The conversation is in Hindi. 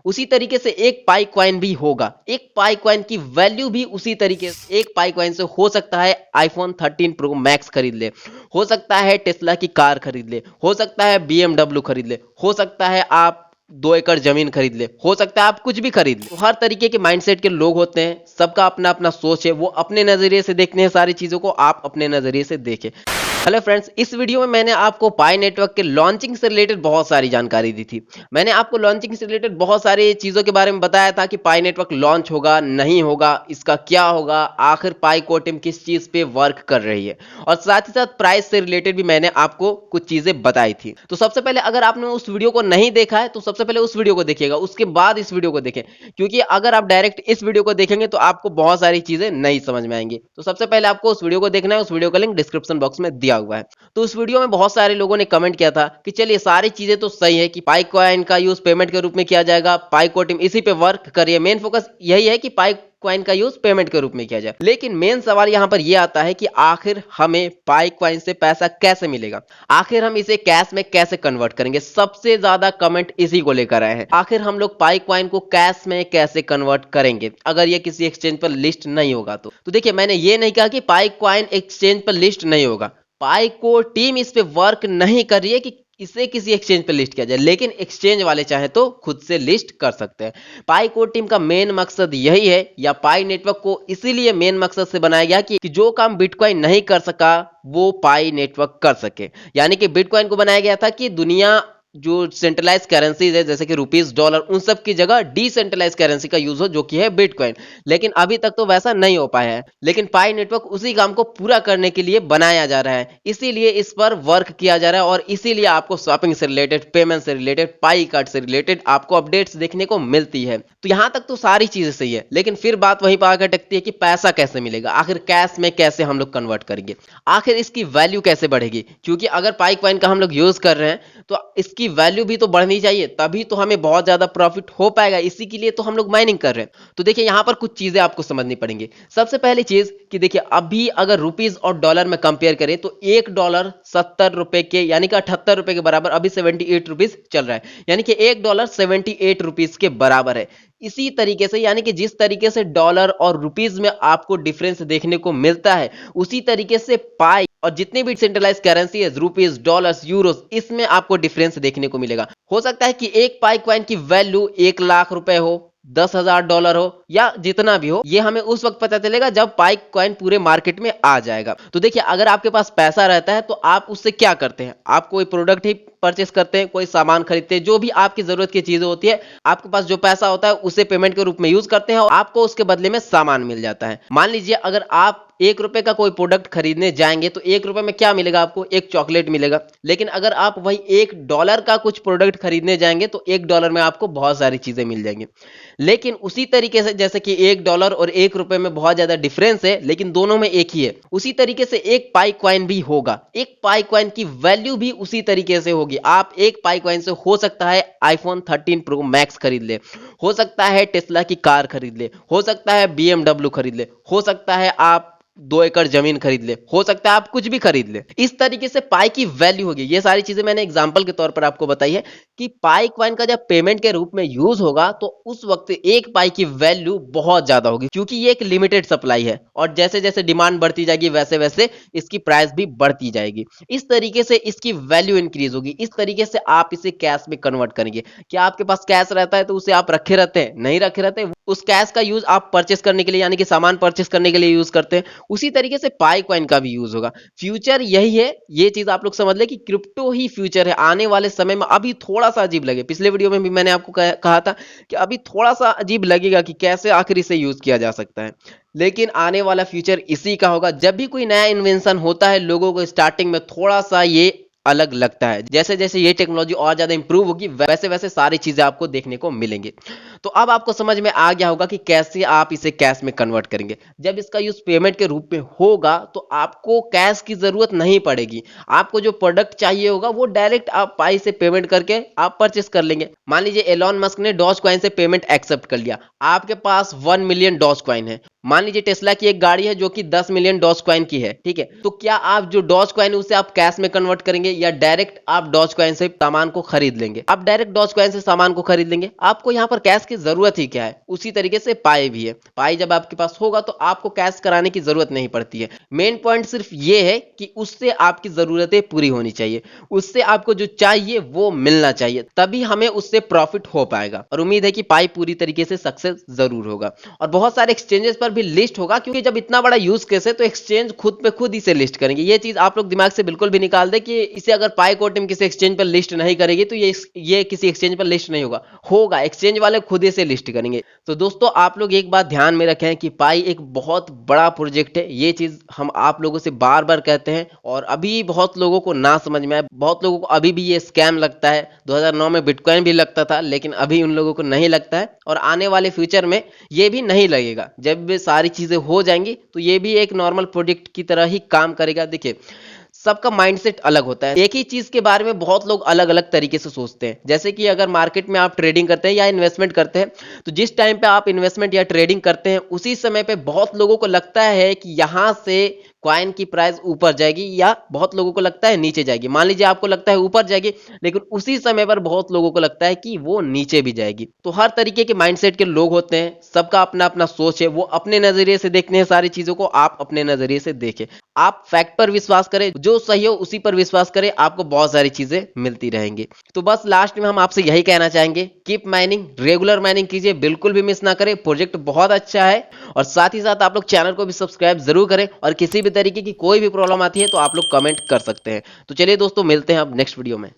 उसी तरीके से एक पाई कॉइन भी होगा। एक पाई कॉइन की वैल्यू भी उसी तरीके से, एक पाई कॉइन से हो सकता है आईफोन 13 प्रो मैक्स खरीद ले, हो सकता है टेस्ला की कार खरीद ले, हो सकता है बीएमडब्ल्यू खरीद ले, हो सकता है आप 2 एकड़ जमीन खरीद ले, हो सकता है आप कुछ भी खरीद ले। तो हर तरीके के माइंडसेट के लोग होते हैं, सबका अपना अपना सोच है, वो अपने नजरिए से देखते हैं सारी चीजों को, आप अपने नजरिए से देखें। हेलो फ्रेंड्स, इस वीडियो में मैंने आपको पाई नेटवर्क के लॉन्चिंग से रिलेटेड बहुत सारी जानकारी दी थी। मैंने आपको लॉन्चिंग से रिलेटेड बहुत सारी चीज़ों के बारे में बताया था कि पाई नेटवर्क लॉन्च होगा, नहीं होगा, इसका क्या होगा, आखिर पाई को टीम किस चीज़ पे वर्क कर रही है, और साथ ही साथ प्राइस से रिलेटेड भी मैंने आपको कुछ चीज़ें बताई थी। तो सबसे पहले अगर आपने उस वीडियो को नहीं देखा है तो सबसे पहले उस वीडियो को देखिएगा, उसके बाद इस वीडियो को देखें, क्योंकि अगर आप डायरेक्ट इस वीडियो को देखेंगे तो आपको बहुत सारी चीज़ें नहीं समझ में आएंगी। तो सबसे पहले आपको उस वीडियो को देखना है, उस वीडियो का लिंक डिस्क्रिप्शन बॉक्स में दिया हुआ है। तो उस वीडियो में बहुत सारे लोगों ने कमेंट किया था कि चलिए सारी चीजें तो सही है कि पाई कॉइन का यूज पेमेंट के रूप में किया जाएगा, पाई को टीम इसी पे वर्क करिए, मेन फोकस यही है कि पाई कॉइन का यूज पेमेंट के रूप में किया जाए। लेकिन मेन सवाल यहां पर यह आता है कि आखिर हमें पाई कॉइन से पैसा कैसे मिलेगा, आखिर हम इसे कैश में कैसे कन्वर्ट करेंगे। सबसे ज्यादा कमेंट इसी को लेकर आए हैं, आखिर हम लोग पाई कॉइन को कैश में कैसे कन्वर्ट करेंगे अगर ये किसी एक्सचेंज पर लिस्ट नहीं होगा। तो देखिए, मैंने ये नहीं कहा कि पाई कॉइन एक्सचेंज पर लिस्ट नहीं होगा, पाई को टीम इस पे वर्क नहीं कर रही है कि इसे किसी एक्सचेंज पे लिस्ट किया जाए, लेकिन एक्सचेंज वाले चाहे तो खुद से लिस्ट कर सकते हैं। पाई को टीम का मेन मकसद यही है, या पाई नेटवर्क को इसीलिए मेन मकसद से बनाया गया कि जो काम बिटकॉइन नहीं कर सका वो पाई नेटवर्क कर सके। यानी कि बिटकॉइन को बनाया गया था कि दुनिया जो सेंट्रलाइज करेंसीज है जैसे कि रुपीस, डॉलर, उन सब की जगह डिसेंट्रलाइज करेंसी का यूज हो, जो कि है बिटकॉइन। लेकिन अभी तक तो वैसा नहीं हो पाया है, लेकिन पाई नेटवर्क उसी काम को पूरा करने के लिए बनाया जा रहा है, इसीलिए इस पर वर्क किया जा रहा है, और इसीलिए आपको शॉपिंग से रिलेटेड, पेमेंट से रिलेटेड, पाई कार्ड से रिलेटेड आपको अपडेट्स देखने को मिलती है। तो यहां तक तो सारी चीजें सही है, लेकिन फिर बात वहीं पर आकर अटकती है कि पैसा कैसे मिलेगा, आखिर कैश में कैसे हम लोग कन्वर्ट करेंगे, आखिर इसकी वैल्यू कैसे बढ़ेगी। क्योंकि अगर पाई कॉइन का हम लोग यूज कर रहे हैं तो इसकी वैल्यू भी तो बढ़नी चाहिए, तभी तो हमें बहुत ज्यादा प्रॉफिट हो पाएगा, इसी के लिए तो हम लोग माइनिंग कर रहे हैं। तो देखिए, यहां पर कुछ चीजें आपको समझनी पड़ेंगी। सबसे पहली चीज कि देखिए, अभी अगर रुपीज और डॉलर में कंपेयर करें तो $1 ₹70 के, यानी कि ₹78 के बराबर, अभी 78 रुपीज चल रहा है, यानी कि $1 78 रुपीज के बराबर है। इसी तरीके से, यानी कि जिस तरीके से डॉलर और रुपीज में आपको डिफरेंस देखने को मिलता है, उसी तरीके से पाई और जितनी भी सेंट्रलाइज करेंसी है, रुपीज, डॉलर्स, यूरोस, इसमें आपको डिफरेंस देखने को मिलेगा। हो सकता है कि एक पाई कॉइन की वैल्यू 1 लाख रुपए हो, $10,000 हो, या जितना भी हो, ये हमें उस वक्त पता चलेगा जब पाई कॉइन पूरे मार्केट में आ जाएगा। तो देखिए, अगर आपके पास पैसा रहता है तो आप उससे क्या करते हैं, आप कोई प्रोडक्ट ही परचेस करते हैं, कोई सामान खरीदते हैं, जो भी आपकी जरूरत की चीजें होती है, आपके पास जो पैसा होता है उसे पेमेंट के रूप में यूज करते हैं, और आपको उसके बदले में सामान मिल जाता है। मान लीजिए अगर आप ₹1 का कोई प्रोडक्ट खरीदने जाएंगे तो ₹1 में क्या मिलेगा आपको, एक चॉकलेट मिलेगा। लेकिन अगर आप वही $1 का कुछ प्रोडक्ट खरीदने जाएंगे तो $1 में आपको बहुत सारी चीजें मिल जाएंगी। लेकिन उसी तरीके से, जैसे कि $1 और ₹1 में बहुत ज्यादा डिफरेंस है, लेकिन दोनों में एक ही है, उसी तरीके से एक पाई कॉइन भी होगा। एक पाई कॉइन की वैल्यू भी उसी तरीके से होगी। आप एक पाई कॉइन से हो सकता है आईफोन 13 प्रो मैक्स खरीद ले, हो सकता है टेस्ला की कार खरीद ले, हो सकता है बीएमडब्ल्यू खरीद ले, हो सकता है आप 2 एकड़ जमीन खरीद ले, हो सकता है आप कुछ भी खरीद ले। इस तरीके से पाई की वैल्यू होगी। ये सारी चीजें मैंने एग्जांपल के तौर पर आपको बताई है कि पाई कॉइन का जब पेमेंट के रूप में यूज होगा तो उस वक्त एक पाई की वैल्यू बहुत ज्यादा होगी, क्योंकि ये एक लिमिटेड सप्लाई है, और जैसे जैसे डिमांड बढ़ती जाएगी वैसे वैसे इसकी प्राइस भी बढ़ती जाएगी। इस तरीके से इसकी वैल्यू इंक्रीज होगी। इस तरीके से आप इसे कैश में कन्वर्ट करेंगे। क्या आपके पास कैश रहता है तो उसे आप रखे रहते हैं? नहीं रखे रहते। उस कैश का यूज आप परचेस करने के लिए, यानी कि सामान परचेस करने के लिए यूज करते हैं। उसी तरीके से पाई कॉइन का भी यूज होगा। फ्यूचर यही है, ये चीज आप लोग समझ ले कि क्रिप्टो ही फ्यूचर है। आने वाले समय में अभी थोड़ा सा अजीब लगे, पिछले वीडियो में भी मैंने आपको कहा था कि अभी थोड़ा सा अजीब लगेगा कि कैसे आखिर इसे यूज किया जा सकता है, लेकिन आने वाला फ्यूचर इसी का होगा। जब भी कोई नया इन्वेंशन होता है, लोगों को स्टार्टिंग में थोड़ा सा ये अलग लगता है। जैसे जैसे ये टेक्नोलॉजी और ज्यादा इंप्रूव होगी वैसे वैसे सारी चीजें आपको देखने को मिलेंगे। तो अब आपको समझ में आ गया होगा कि कैसे आप इसे कैश में कन्वर्ट करेंगे। जब इसका यूज पेमेंट के रूप में होगा तो आपको कैश की जरूरत नहीं पड़ेगी। आपको जो प्रोडक्ट चाहिए होगा वो डायरेक्ट आप पाई से पेमेंट करके आप परचेस कर लेंगे। मान लीजिए एलॉन मस्क ने डॉज कॉइन से पेमेंट एक्सेप्ट कर लिया, आपके पास 1 मिलियन डॉज कॉइन है। मान लीजिए टेस्ला की एक गाड़ी है जो कि 10 मिलियन डॉज कॉइन की है, ठीक है। तो क्या आप जो डॉज कॉइन है उसे आप कैश में कन्वर्ट करेंगे या डायरेक्ट आप डॉज कॉइन से सामान को खरीद लेंगे? आप डायरेक्ट डॉज कॉइन से सामान को खरीद लेंगे, आपको यहाँ पर कैश की जरूरत ही क्या है। उसी तरीके से पाई भी है, पाई जब आपके पास होगा तो आपको कैश कराने की जरूरत नहीं पड़ती है। मेन पॉइंट सिर्फ ये है कि उससे आपकी जरूरतें पूरी होनी चाहिए, उससे आपको जो चाहिए वो मिलना चाहिए, तभी हमें उससे प्रॉफिट हो पाएगा। और उम्मीद है कि पाई पूरी तरीके से सक्सेस जरूर होगा और बहुत सारे एक्सचेंजेस पर भी लिस्ट होगा, क्योंकि जब इतना बड़ा यूज केस है तो एक्सचेंज खुद पे खुद इसे लिस्ट करेंगे। ये चीज आप लोग दिमाग से बिल्कुल भी निकाल दे कि इसे अगर पाई को टीम किसी एक्सचेंज पर लिस्ट नहीं करेगी तो ये किसी एक्सचेंज पर लिस्ट नहीं होगा, होगा एक्सचेंज वाले खुद इसे लिस्ट करेंगे। तो दोस्तों आप लोग एक बात ध्यान में रखें कि पाई एक बहुत बड़ा प्रोजेक्ट है, ये चीज हम आप लोगों से बार बार कहते हैं और अभी बहुत लोगों को ना समझ में आए, बहुत लोगों को अभी भी ये स्कैम लगता है। 2009 में बिटकॉइन भी लगता था लेकिन अभी उन लोगों को नहीं लगता है और आने वाले फ्यूचर में ये भी नहीं लगेगा। जब सारी चीजें हो जाएंगी तो ये भी एक नॉर्मल प्रोजेक्ट की तरह ही काम करेगा। देखिए सबका माइंडसेट अलग होता है, एक ही चीज के बारे में बहुत लोग अलग अलग तरीके से सोचते हैं। जैसे कि अगर मार्केट में आप ट्रेडिंग करते हैं या इन्वेस्टमेंट करते हैं तो जिस टाइम पे आप इन्वेस्टमेंट या ट्रेडिंग करते हैं उसी समय पे बहुत लोगों को लगता है कि यहां से कॉइन की प्राइस ऊपर जाएगी या बहुत लोगों को लगता है नीचे जाएगी। मान लीजिए आपको लगता है ऊपर जाएगी लेकिन उसी समय पर बहुत लोगों को लगता है कि वो नीचे भी जाएगी। तो हर तरीके के माइंडसेट के लोग होते हैं, सबका अपना अपना सोच है, वो अपने नजरिए से देखते हैं सारी चीजों को, आप अपने नजरिए से देखें। आप फैक्ट पर विश्वास करें, जो सही हो उसी पर विश्वास करें, आपको बहुत सारी चीजें मिलती रहेंगी। तो बस लास्ट में हम आपसे यही कहना चाहेंगे, कीप माइनिंग, रेगुलर माइनिंग कीजिए, बिल्कुल भी मिस ना करें। प्रोजेक्ट बहुत अच्छा है और साथ ही साथ आप लोग चैनल को भी सब्सक्राइब जरूर करें और किसी भी तरीके की कोई भी प्रॉब्लम आती है तो आप लोग कमेंट कर सकते हैं। तो चलिए दोस्तों मिलते हैं अब नेक्स्ट वीडियो में।